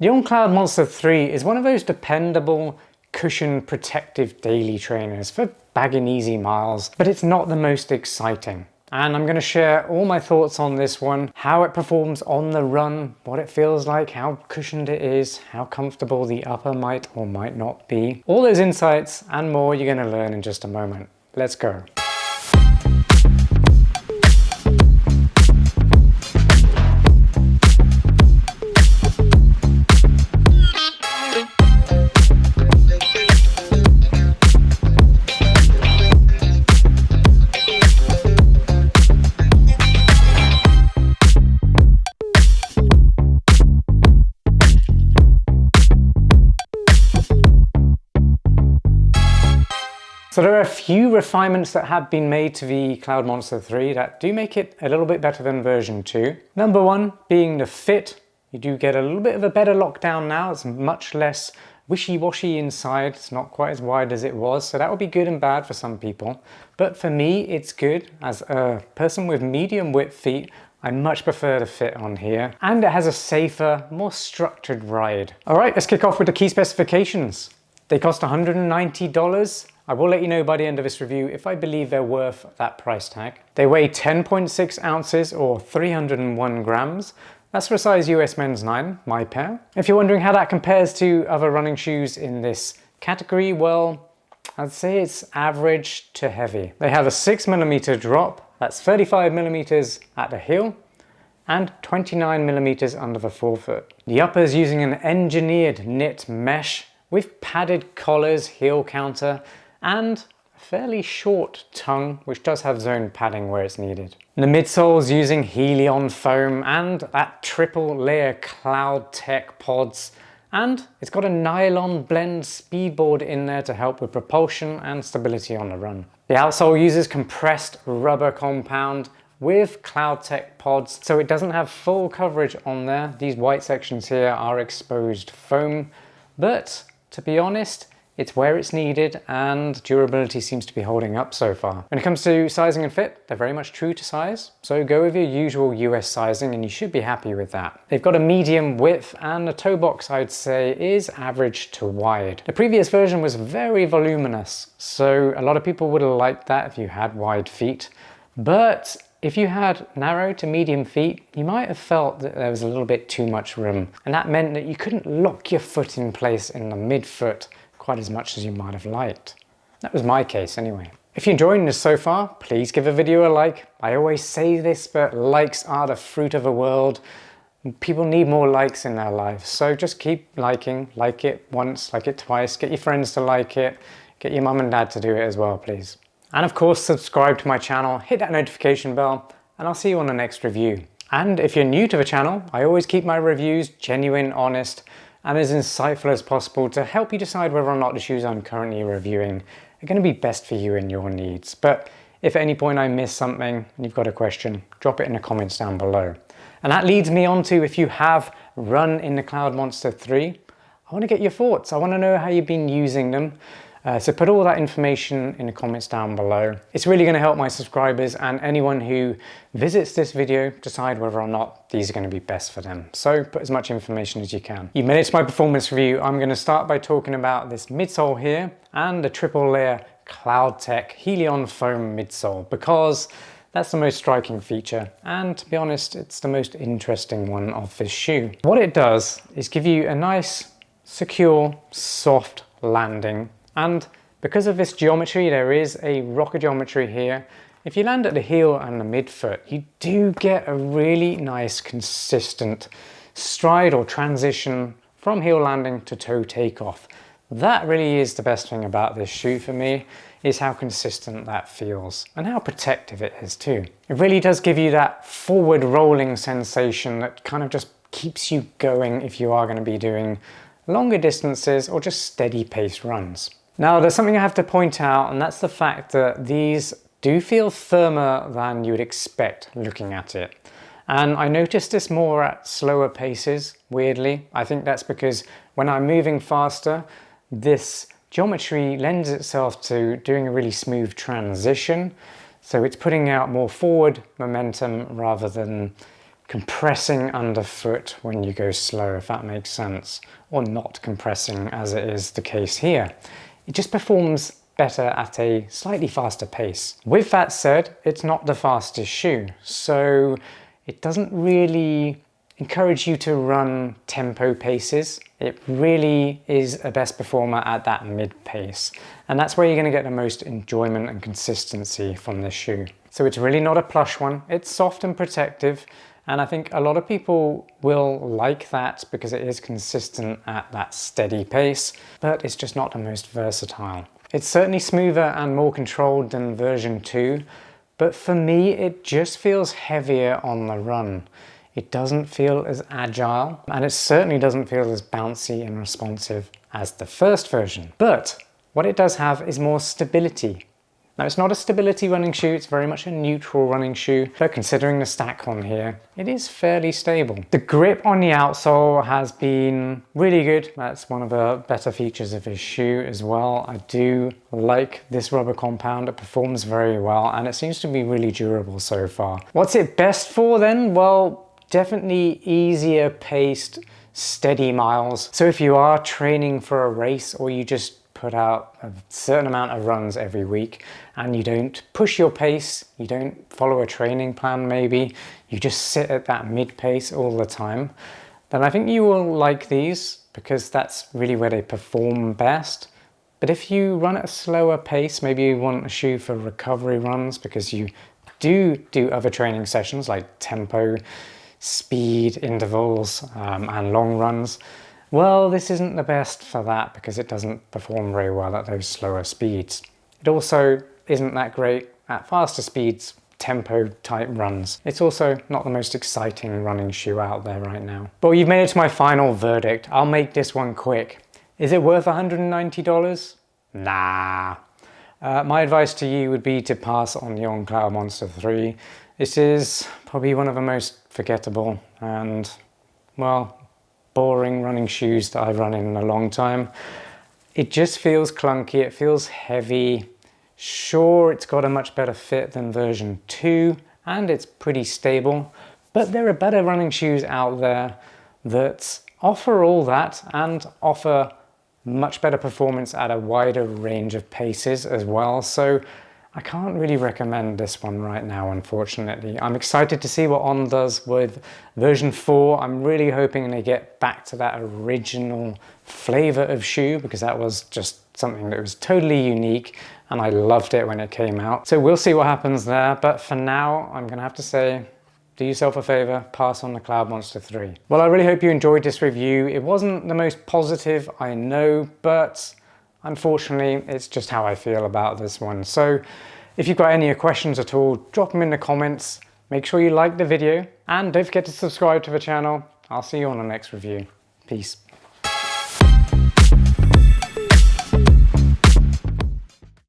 The On Cloudmonster 3 is one of those dependable, cushion protective daily trainers for bagging easy miles, but it's not the most exciting. And I'm going to share all my thoughts on this one, how it performs on the run, what it feels like, how cushioned it is, how comfortable the upper might or might not be. All those insights and more you're going to learn in just a moment. Let's go. So there are a few refinements that have been made to the Cloudmonster 3 that do make it a little bit better than version 2. Number one being the fit. You do get a little bit of a better lockdown now. It's much less wishy-washy inside. It's not quite as wide as it was, so that would be good and bad for some people. But for me, it's good. As a person with medium width feet, I much prefer the fit on here. And it has a safer, more structured ride. All right, let's kick off with the key specifications. They cost $190. I will let you know by the end of this review if I believe they're worth that price tag. They weigh 10.6 ounces or 301 grams. That's for a size US men's 9, my pair. If you're wondering how that compares to other running shoes in this category, well, I'd say it's average to heavy. They have a 6mm drop, that's 35mm at the heel, and 29mm under the forefoot. The upper is using an engineered knit mesh with padded collars, heel counter, and a fairly short tongue, which does have zone padding where it's needed. The midsole is using Helion foam and that triple layer CloudTec pods, and it's got a nylon-blend speedboard in there to help with propulsion and stability on the run. The outsole uses compressed rubber compound with CloudTec pods, so it doesn't have full coverage on there. These white sections here are exposed foam, but to be honest, it's where it's needed and durability seems to be holding up so far. When it comes to sizing and fit, they're very much true to size. So go with your usual US sizing and you should be happy with that. They've got a medium width and the toe box I'd say is average to wide. The previous version was very voluminous, so a lot of people would have liked that if you had wide feet. But if you had narrow to medium feet, you might have felt that there was a little bit too much room. And that meant that you couldn't lock your foot in place in the midfoot quite as much as you might have liked. That was my case anyway. If you're enjoying this so far, please give a video a like. I always say this, but likes are the fruit of the world. People need more likes in their lives, so just keep liking. Like it once, like it twice, get your friends to like it, get your mum and dad to do it as well, please. And of course, subscribe to my channel, hit that notification bell, and I'll see you on the next review. And if you're new to the channel, I always keep my reviews genuine, honest, and as insightful as possible to help you decide whether or not the shoes I'm currently reviewing are going to be best for you and your needs. But if at any point I miss something and you've got a question, drop it in the comments down below. And that leads me on to, if you have run in the Cloudmonster 3, I want to get your thoughts. I want to know how you've been using them. So put all that information in the comments down below. It's really going to help my subscribers and anyone who visits this video decide whether or not these are going to be best for them. So put as much information as you can. You've made it to my performance review. I'm going to start by talking about this midsole here and the triple layer CloudTec Helion foam midsole, because that's the most striking feature, and to be honest, it's the most interesting one of this shoe. What it does is give you a nice, secure, soft landing. And because of this geometry, there is a rocker geometry here. If you land at the heel and the midfoot, you do get a really nice, consistent stride or transition from heel landing to toe takeoff. That really is the best thing about this shoe for me, is how consistent that feels and how protective it is too. It really does give you that forward rolling sensation that kind of just keeps you going if you are going to be doing longer distances or just steady pace runs. Now, there's something I have to point out, and that's the fact that these do feel firmer than you would expect looking at it. And I noticed this more at slower paces, weirdly. I think that's because when I'm moving faster, this geometry lends itself to doing a really smooth transition. So it's putting out more forward momentum rather than compressing underfoot when you go slow, if that makes sense, or not compressing as it is the case here. It just performs better at a slightly faster pace. With that said, it's not the fastest shoe, so it doesn't really encourage you to run tempo paces. It really is a best performer at that mid pace, and that's where you're going to get the most enjoyment and consistency from this shoe. So it's really not a plush one. It's soft and protective, and I think a lot of people will like that because it is consistent at that steady pace, but it's just not the most versatile. It's certainly smoother and more controlled than version 2, but for me it just feels heavier on the run. It doesn't feel as agile, and it certainly doesn't feel as bouncy and responsive as the first version. But what it does have is more stability. Now, it's not a stability running shoe, it's very much a neutral running shoe, but considering the stack on here, it is fairly stable. The grip on the outsole has been really good. That's one of the better features of this shoe as well. I do like this rubber compound. It performs very well, and it seems to be really durable so far. What's it best for then? Well, definitely easier paced, steady miles. So if you are training for a race, or you just put out a certain amount of runs every week and you don't push your pace, you don't follow a training plan maybe, you just sit at that mid pace all the time, then I think you will like these because that's really where they perform best. But if you run at a slower pace, maybe you want a shoe for recovery runs because you do other training sessions like tempo, speed, intervals, and long runs, well, this isn't the best for that because it doesn't perform very well at those slower speeds. It also isn't that great at faster speeds, tempo type runs. It's also not the most exciting running shoe out there right now. But you've made it to my final verdict. I'll make this one quick. Is it worth $190? Nah. My advice to you would be to pass on the On Cloudmonster 3. This is probably one of the most forgettable and, well, boring running shoes that I've run in a long time. It just feels clunky, it feels heavy. Sure, it's got a much better fit than version 2 and it's pretty stable, but there are better running shoes out there that offer all that and offer much better performance at a wider range of paces as well. So I can't really recommend this one right now, unfortunately. I'm excited to see what On does with version 4. I'm really hoping they get back to that original flavor of shoe because that was just something that was totally unique and I loved it when it came out. So we'll see what happens there, but for now, I'm gonna have to say, do yourself a favor, pass on the Cloudmonster 3. Well, I really hope you enjoyed this review. It wasn't the most positive, I know, but unfortunately, it's just how I feel about this one. So if you've got any questions at all, drop them in the comments. Make sure you like the video and don't forget to subscribe to the channel. I'll see you on the next review. Peace.